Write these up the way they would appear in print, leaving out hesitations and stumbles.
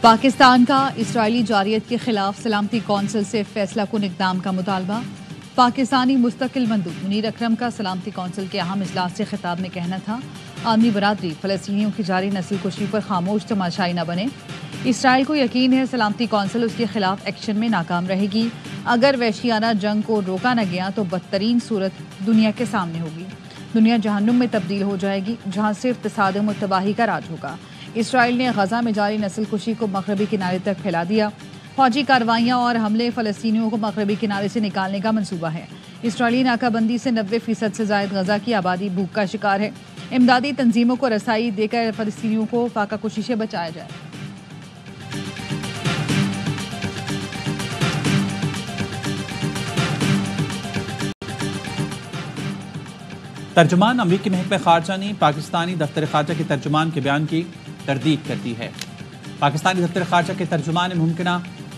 پاکستان کا اسرائیلی جارحیت کے خلاف سلامتی کونسل سے فیصلہ کن اقدام کا مطالبہ۔ پاکستانی مستقل مندوب منیر اکرم کا سلامتی کونسل کے اہم اجلاس سے خطاب میں کہنا تھا، عالمی برادری فلسطینیوں کی جاری نسل کشی پر خاموش تماشائی نہ بنے۔ اسرائیل کو یقین ہے سلامتی کونسل اس کے خلاف ایکشن میں ناکام رہے گی۔ اگر وحشیانہ جنگ کو روکا نہ گیا تو بدترین صورت دنیا کے سامنے ہوگی۔ دنیا جہنم میں تبدیل ہو جائے گی جہاں صرف تصادم و تباہی کا راج ہوگا۔ اسرائیل نے غزہ میں جاری نسل کشی کو مغربی کنارے تک پھیلا دیا۔ فوجی کارروائیاں اور حملے فلسطینیوں کو مغربی کنارے سے نکالنے کا منصوبہ ہے۔ اسرائیلی ناکہ بندی سے 90% سے زائد غزہ کی آبادی بھوک کا شکار ہے۔ امدادی تنظیموں کو رسائی دے کر فلسطینیوں کو فاقہ کشی سے بچایا جائے۔ ترجمان امریکی محکمہ خارجہ نے پاکستانی دفتر خارجہ کے ترجمان کے بیان کی تردید کر دی ہے۔ پاکستانی دفتر خارجہ کے ترجمان نے ممکنہ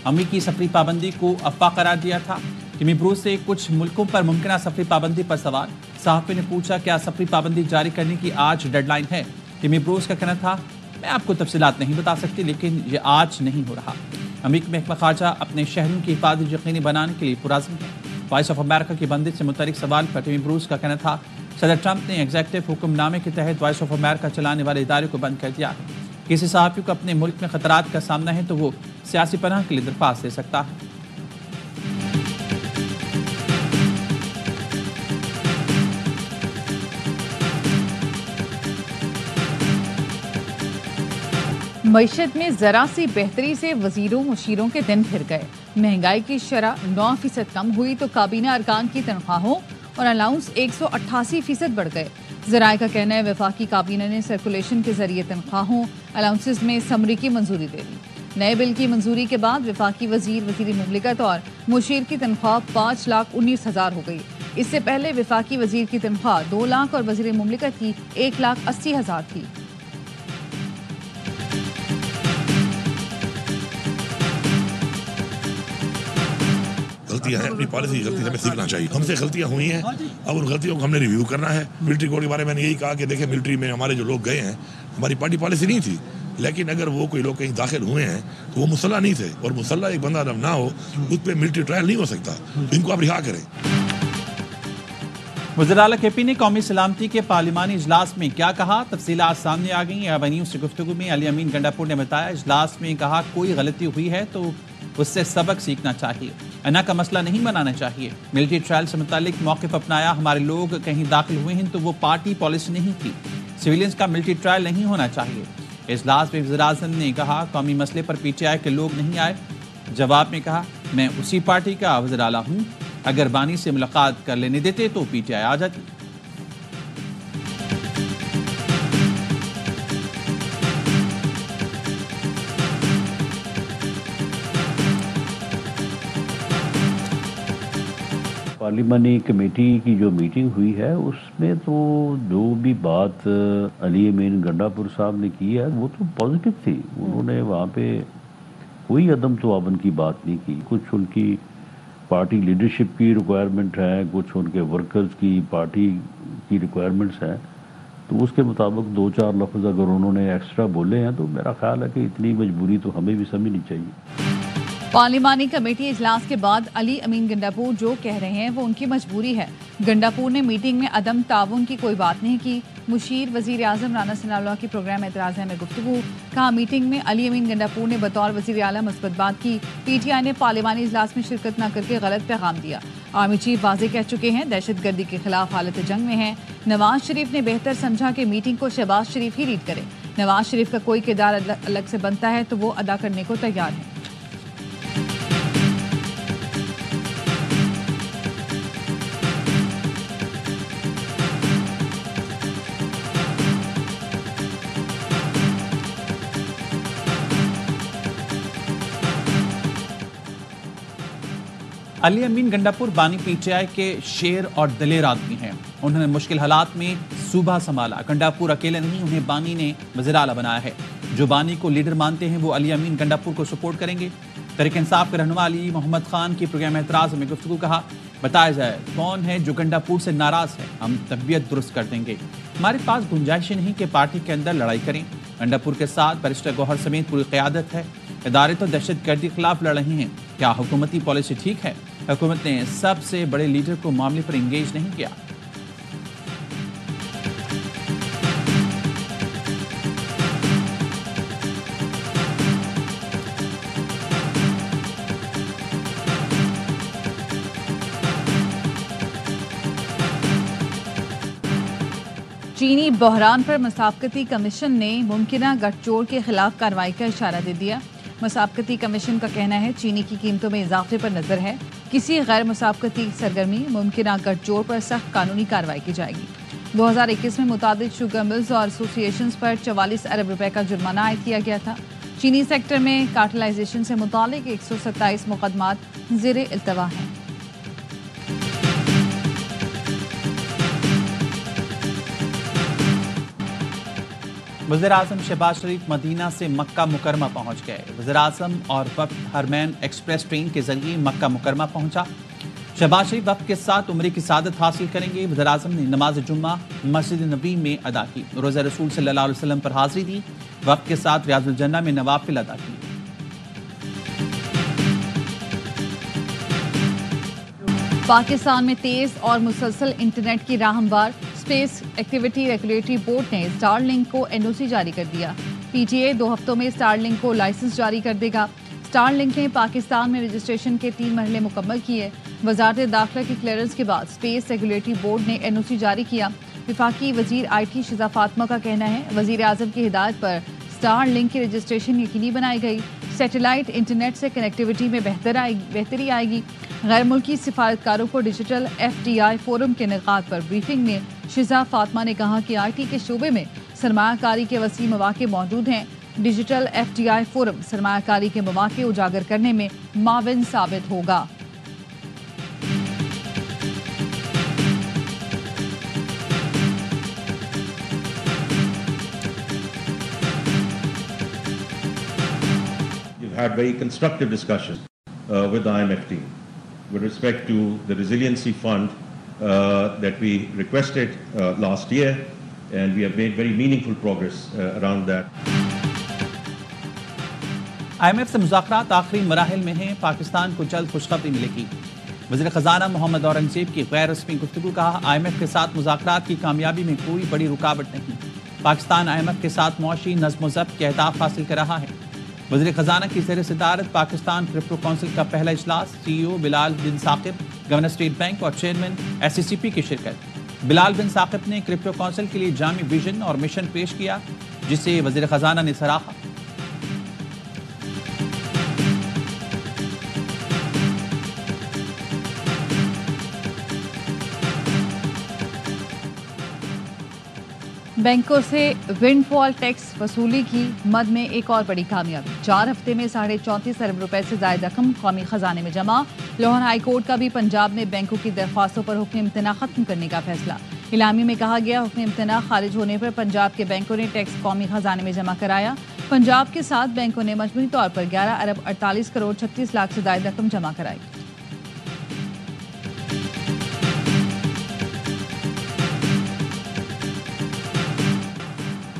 امریکی سفری پابندی کو افواہ قرار دیا تھا۔ ٹیمی بروس سے کچھ ملکوں پر ممکنہ سفری پابندی پر سوال، صحافی نے پوچھا کیا سفری پابندی جاری کرنے کی آج ڈیڈ لائن ہے؟ ٹیمی بروس کا کہنا تھا میں آپ کو تفصیلات نہیں بتا سکتی لیکن یہ آج نہیں ہو رہا۔ امریکی محکمہ خارجہ اپنے شہریوں کی حفاظت یقینی بنانے کے لیے پرعزم ہے۔ وائس آف امریکہ کی بندش سے متعلق سوال پر ٹیمی بروس کا کہنا تھا صدر ٹرمپ نے ایگزیکٹو حکم نامے کے تحت وائس آف امریکہ چلانے والے ادارے کو بند کر دیا ہے۔ کسی صحافی کو اپنے ملک میں خطرات کا سامنا ہے تو وہ سیاسی پناہ کے لیے درخواست دے سکتا ہے۔ معیشت میں ذرا سی بہتری سے وزیروں مشیروں کے دن پھر گئے۔ مہنگائی کی شرح 9% کم ہوئی تو کابینہ ارکان کی تنخواہوں اور الاؤنس 188% بڑھ گئے۔ ذرائع کا کہنا ہے وفاقی کابینہ نے سرکولیشن کے ذریعے تنخواہوں الاؤنسز میں سمری کی منظوری دے دی۔ نئے بل کی منظوری کے بعد وفاقی وزیر مملکت اور مشیر کی تنخواہ 5,19,000 ہو گئی۔ اس سے پہلے وفاقی وزیر کی تنخواہ 2 لاکھ اور وزیر مملکت کی 1,80,000 تھی۔ غلطیاں ہیں، اپنی پالیسی کی غلطی سے ہمیں سیکھنا چاہیے۔ ہم سے غلطیاں ہوئی ہیں، اب ان غلطیوں کو ہم نے ریویو کرنا ہے۔ ملٹری کوڈ کے بارے میں نے یہی کہا کہ دیکھیں ملٹری میں ہمارے جو لوگ گئے ہیں ہماری پارٹی پالیسی نہیں تھی، لیکن اگر وہ کوئی لوگ کہیں داخل ہوئے ہیں تو وہ مسلح نہیں تھے، اور مسلح ایک بندہ جب نہ ہو اس پہ ملٹری ٹرائل نہیں ہو سکتا، ان کو آپ رہا کریں۔ وزیر اعلیٰ کے پی نے قومی سلامتی کے پارلیمانی اجلاس میں کیا کہا؟ تفصیلات سامنے آ گئیں۔ اب نیوز سے گفتگو میں علی امین گنڈاپور نے بتایا اجلاس میں کہا کوئی غلطی ہوئی ہے تو اس سے سبق سیکھنا چاہیے، انا کا مسئلہ نہیں بنانا چاہیے۔ ملٹری ٹرائل سے متعلق موقف اپنایا، ہمارے لوگ کہیں داخل ہوئے ہیں تو وہ پارٹی پالیسی نہیں تھی، سویلینز کا ملٹری ٹرائل نہیں ہونا چاہیے۔ اجلاس میں وزیر اعظم نے کہا قومی مسئلے پر پی ٹی آئی کے لوگ نہیں آئے۔ جواب میں کہا میں اسی پارٹی کا وزیر اعلیٰ ہوں، اگر بانی سے ملاقات کر لینے دیتے تو پی ٹی آئی آ جاتی۔ پارلیمانی کمیٹی کی جو میٹنگ ہوئی ہے اس میں تو جو بھی بات علی امین گنڈاپور صاحب نے کی ہے وہ تو پازیٹیو تھی۔ انہوں نے وہاں پہ کوئی عدم تعاون کی بات نہیں کی۔ کچھ ان کی پارٹی لیڈرشپ کی ریکوائرمنٹ ہے، کچھ ان کے ورکرز کی پارٹی کی ریکوائرمنٹس ہیں، تو اس کے مطابق 2-4 لفظ اگر انہوں نے ایکسٹرا بولے ہیں تو میرا خیال ہے کہ اتنی مجبوری تو ہمیں بھی سمجھنی چاہیے۔ پارلیمانی کمیٹی اجلاس کے بعد علی امین گنڈاپور جو کہہ رہے ہیں وہ ان کی مجبوری ہے۔ گنڈاپور نے میٹنگ میں عدم تعاون کی کوئی بات نہیں کی۔ مشیر وزیر اعظم رانا ثناء اللہ کی پروگرام اعتراض میں گفتگو، کہا میٹنگ میں علی امین گنڈاپور نے بطور وزیر اعلیٰ مثبت بات کی، پی ٹی آئی نے پارلیمانی اجلاس میں شرکت نہ کر کے غلط پیغام دیا۔ آرمی چیف واضح کہہ چکے ہیں دہشت گردی کے خلاف حالت جنگ میں ہیں۔ نواز شریف نے بہتر سمجھا کہ میٹنگ کو شہباز شریف ہی لیڈ کرے۔ نواز شریف کا کوئی کردار الگ سے بنتا ہے تو وہ ادا کرنے کو تیار ہے۔ علی امین گنڈاپور بانی پی ٹی آئی کے شیر اور دلیر آدمی ہیں۔ انہوں نے مشکل حالات میں صوبہ سنبھالا۔ گنڈاپور اکیلے نہیں، انہیں بانی نے وزیر اعلیٰ بنایا ہے۔ جو بانی کو لیڈر مانتے ہیں وہ علی امین گنڈاپور کو سپورٹ کریں گے۔ تحریک انصاف کے رہنما علی محمد خان کی پروگرام اعتراض میں گفتگو، کہا بتایا جائے کون ہے جو گنڈاپور سے ناراض ہے، ہم طبیعت درست کر دیں گے۔ ہمارے پاس گنجائش نہیں کہ پارٹی کے اندر لڑائی کریں۔ گنڈاپور کے ساتھ بیرسٹر گوہر سمیت پوری قیادت ہے۔ ادارے تو دہشت گردی کے خلاف لڑ رہے ہیں، کیا حکومتی پالیسی ٹھیک ہے؟ حکومت نے سب سے بڑے لیڈر کو معاملے پر انگیج نہیں کیا۔ چینی بحران پر مسابقتی کمیشن نے ممکنہ گٹھ جوڑ کے خلاف کارروائی کا اشارہ دے دیا۔ مسابقتی کمیشن کا کہنا ہے چینی کی قیمتوں میں اضافے پر نظر ہے، کسی غیر مسابقتی سرگرمی ممکنہ گٹھ جوڑ پر سخت قانونی کارروائی کی جائے گی۔ 2021 میں متعدد شوگر ملز اور ایسوسی ایشنز پر 44 ارب روپے کا جرمانہ عائد کیا گیا تھا۔ چینی سیکٹر میں کارٹلائزیشن سے متعلق 127 مقدمات زیر التوا ہیں۔ وزیراعظم شہباز شریف مدینہ سے مکہ مکرمہ پہنچ گئے۔ وزیراعظم اور وفد حرمین ایکسپریس ٹرین کے ذریعے مکہ مکرمہ پہنچا۔ شہباز شریف وفد کے ساتھ عمرے کی سعادت حاصل کریں گے۔ وزیراعظم نے نماز جمعہ مسجد نبوی میں ادا کی، روزہ رسول صلی اللہ علیہ وسلم پر حاضری دی، وفد کے ساتھ ریاض الجنہ میں نوافل ادا کی۔ پاکستان میں تیز اور مسلسل انٹرنیٹ کی راہ ہموار، اسپیس ایکٹیویٹی ریگولیٹری بورڈ نے اسٹار لنک کو NOC جاری کر دیا۔ PTA 2 ہفتوں میں اسٹار لنک کو لائسنس جاری کر دے گا۔ اسٹار لنک نے پاکستان میں رجسٹریشن کے 3 مرحلے مکمل کیے۔ وزارت داخلہ کی کلیئرنس کے بعد اسپیس ریگولیٹری بورڈ نے NOC جاری کیا۔ وفاقی وزیر IT شیزہ فاطمہ کا کہنا ہے وزیر اعظم کی ہدایت پر اسٹار لنک کی رجسٹریشن یقینی بنائی گئی۔ سیٹلائٹ انٹرنیٹ سے کنیکٹیویٹی میں بہتری آئے گی۔ غیر ملکی سفارتکاروں کو ڈیجیٹل FDI فورم کے انعقاد پر بریفنگ میں شیزہ فاطمہ نے کہا کہ IT کے شعبے میں سرمایہ کاری کے وسیع مواقع موجود ہیں۔ ڈیجیٹل FDI فورم سرمایہ کاری کے مواقع اجاگر کرنے میں معاون ثابت ہوگا۔ We've had very constructive discussions with the IMF team with respect to the resiliency fund that we requested last year, and we have made very meaningful progress around that. IMF سے مذاکرات آخری مراحل میں ہیں، پاکستان کو جلد خوشخبری ملے گی۔ وزیر خزانہ محمد اورنگزیب کی غیر رسمی گفتگو، کہا IMF کے ساتھ مذاکرات کی کامیابی میں کوئی بڑی رکاوٹ نہیں، پاکستان IMF کے ساتھ معاشی نظم و ضبط کے اہداف حاصل کر رہا ہے۔ وزیر خزانہ کی زیر صدارت پاکستان کرپٹو کونسل کا پہلا اجلاس، CEO بلال بن ثاقب، گورنر اسٹیٹ بینک اور چیئرمین SCCP کی شرکت۔ بلال بن ثاقب نے کرپٹو کونسل کے لیے جامع ویژن اور مشن پیش کیا، جسے وزیر خزانہ نے سراہا۔ بینکوں سے ونڈ فال ٹیکس وصولی کی مد میں ایک اور بڑی کامیابی، 4 ہفتے میں 34.5 ارب روپے سے زائد رقم قومی خزانے میں جمع۔ لاہور ہائی کورٹ کا بھی پنجاب میں بینکوں کی درخواستوں پر حکم امتناع ختم کرنے کا فیصلہ۔ اعلامیے میں کہا گیا حکم امتناع خارج ہونے پر پنجاب کے بینکوں نے ٹیکس قومی خزانے میں جمع کرایا۔ پنجاب کے 7 بینکوں نے مجموعی طور پر 11 ارب 48 کروڑ 36 لاکھ سے زائد رقم جمع کرائی۔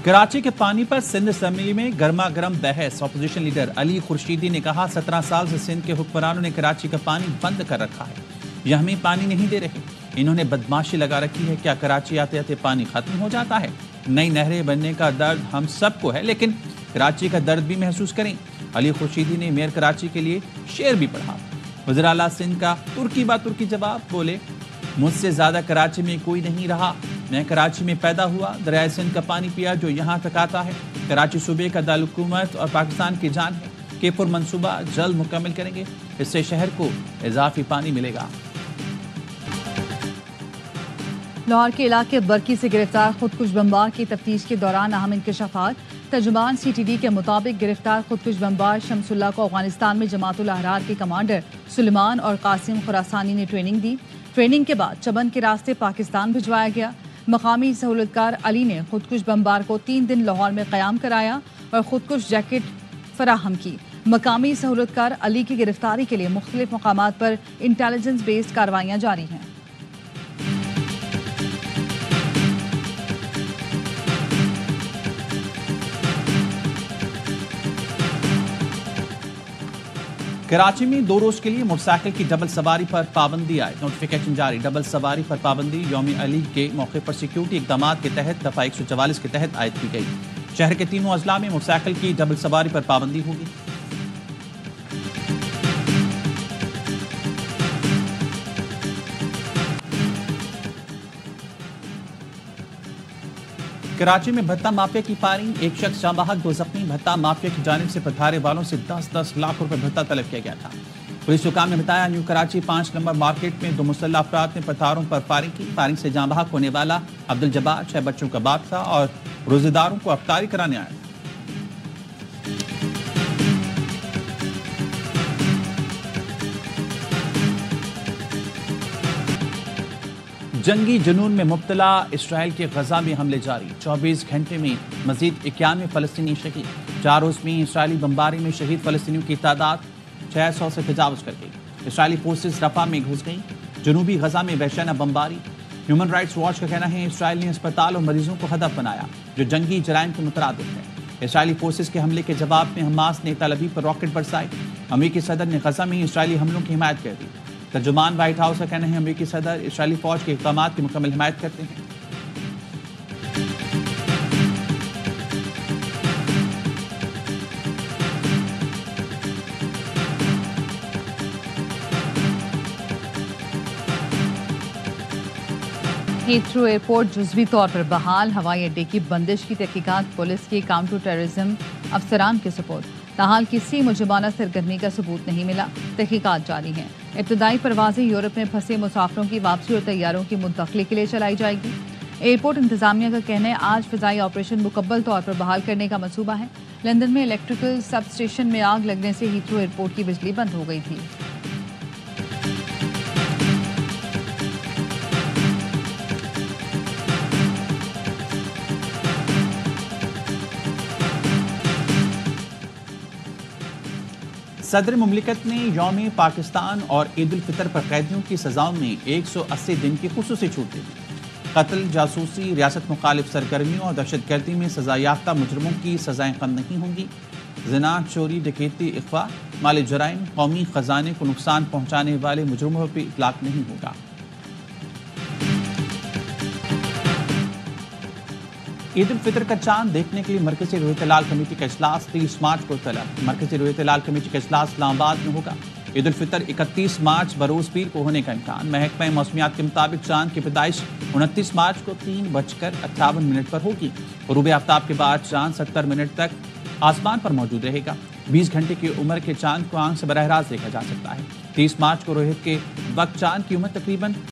کراچی کے پانی پر سندھ اسمبلی میں گرما گرم بحث، اپوزیشن لیڈر علی خورشیدی نے کہا 17 سال سے سندھ کے حکمرانوں نے کراچی کا پانی بند کر رکھا ہے، یہ ہمیں پانی نہیں دے رہے، انہوں نے بدماشی لگا رکھی ہے، کیا کراچی آتے آتے پانی ختم ہو جاتا ہے؟ نئی نہریں بننے کا درد ہم سب کو ہے، لیکن کراچی کا درد بھی محسوس کریں۔ علی خورشیدی نے میئر کراچی کے لیے شعر بھی پڑھا۔ وزیر اعلیٰ سندھ کا ترکی با ترکی جواب، بولے مجھ سے زیادہ کراچی میں کوئی نہیں رہا، میں کراچی میں پیدا ہوا، دریائے سندھ کا پانی پیا جو یہاں تک آتا ہے، کراچی صوبے کا دارالحکومت اور پاکستان کی جان ہے، K4 منصوبہ جلد مکمل کریں گے، اس سے شہر کو اضافی پانی ملے گا۔ لاہور کے علاقے برکی سے گرفتار خودکش بمبار کی تفتیش کے دوران اہم انکشافات۔ ترجمان CTD کے مطابق گرفتار خودکش بمبار شمس اللہ کو افغانستان میں جماعت الاحرار کے کمانڈر سلیمان اور قاسم خراسانی نے ٹریننگ دی۔ ٹریننگ کے بعد چبن کے راستے پاکستان بھجوایا گیا۔ مقامی سہولتکار علی نے خودکش بمبار کو 3 دن لاہور میں قیام کرایا اور خودکش جیکٹ فراہم کی۔ مقامی سہولتکار علی کی گرفتاری کے لیے مختلف مقامات پر انٹیلیجنس بیسڈ کارروائیاں جاری ہیں۔ کراچی میں 2 روز کے لیے موٹر سائیکل کی ڈبل سواری پر پابندی عائد، نوٹیفیکیشن جاری۔ ڈبل سواری پر پابندی یوم علی کے موقع پر سیکیورٹی اقدامات کے تحت دفعہ 144 کے تحت عائد کی گئی۔ شہر کے تینوں اضلاع میں موٹر سائیکل کی ڈبل سواری پر پابندی ہوگی۔ کراچی میں بھتہ مافیا کی فائرنگ، ایک شخص جاں بحق 2 زخمی۔ بھتہ مافیا کی جانب سے پٹھارے والوں سے 10 لاکھ روپے بھتہ طلب کیا گیا تھا۔ پولیس حکام نے بتایا نیو کراچی 5 نمبر مارکیٹ میں 2 مسلح افراد نے پتھاروں پر فائرنگ کی۔ فائرنگ سے جاں بحق ہونے والا عبدالجبار 6 بچوں کا باپ تھا اور روزے داروں کو افطاری کرانے آیا۔ جنگی جنون میں مبتلا اسرائیل کے غزہ میں حملے جاری، 24 گھنٹے میں مزید 91 فلسطینی شہید۔ 4 روز میں اسرائیلی بمباری میں شہید فلسطینیوں کی تعداد 600 سے تجاوز کر گئی۔ اسرائیلی فورسز رفح میں گھس گئیں، جنوبی غزہ میں وحشیانہ بمباری۔ ہیومن رائٹس واچ کا کہنا ہے اسرائیل نے اسپتال اور مریضوں کو ہدف بنایا جو جنگی جرائم کے مترادف ہے۔ اسرائیلی فورسز کے حملے کے جواب میں حماس نے تل ابیب پر راکٹ برسائے۔ امریکی صدر نے غزہ میں اسرائیلی حملوں کی حمایت کر دی۔ ترجمان وائٹ ہاؤس کا کہنا ہے امریکی صدر اسرائیلی فوج کے اقدامات کی مکمل حمایت کرتے ہیں۔ ہیتھرو ایئرپورٹ جزوی طور پر بحال، ہوائی اڈے کی بندش کی تحقیقات پولیس کے کاؤنٹر ٹیررزم افسران کے سپرد۔ تاحال کسی مجرمانہ سرگرمی کا ثبوت نہیں ملا، تحقیقات جاری ہیں۔ ابتدائی پروازیں یورپ میں پھنسے مسافروں کی واپسی اور طیاروں کی منتقلی کے لیے چلائی جائے گی۔ ایئرپورٹ انتظامیہ کا کہنا ہے آج فضائی آپریشن مکمل طور پر بحال کرنے کا منصوبہ ہے۔ لندن میں الیکٹریکل سب اسٹیشن میں آگ لگنے سے ہیتھرو ایئرپورٹ کی بجلی بند ہو گئی تھی۔ صدر مملکت نے یوم پاکستان اور عید الفطر پر قیدیوں کی سزاؤں میں 180 دن کی خصوصی چھوٹ دی۔ قتل، جاسوسی، ریاست مخالف سرگرمیوں اور دہشت گردی میں سزا یافتہ مجرموں کی سزائیں کم نہیں ہوں گی۔ زنا، چوری، ڈکیتی، اغوا، مالی جرائم، قومی خزانے کو نقصان پہنچانے والے مجرموں پر اطلاق نہیں ہوگا۔ عید الفطر کا چاند دیکھنے کے لیے مرکزی رویت ہلال کمیٹی کا اجلاس 30 مارچ کو طلب۔ مرکزی رویت ہلال کمیٹی کا اجلاس اسلام آباد میں ہوگا۔ عید الفطر 31 مارچ بروز پیر کو ہونے کا امکان۔ محکمہ موسمیات کے مطابق چاند کی پیدائش 29 مارچ کو 3:58 پر ہوگی۔ غروب آفتاب کے بعد چاند 70 منٹ تک آسمان پر موجود رہے گا۔ 20 گھنٹے کی عمر کے چاند کو آنکھ سے براہ راست دیکھا جا سکتا ہے۔ 30 مارچ کو روہت کے وقت چاند کی عمر تقریباً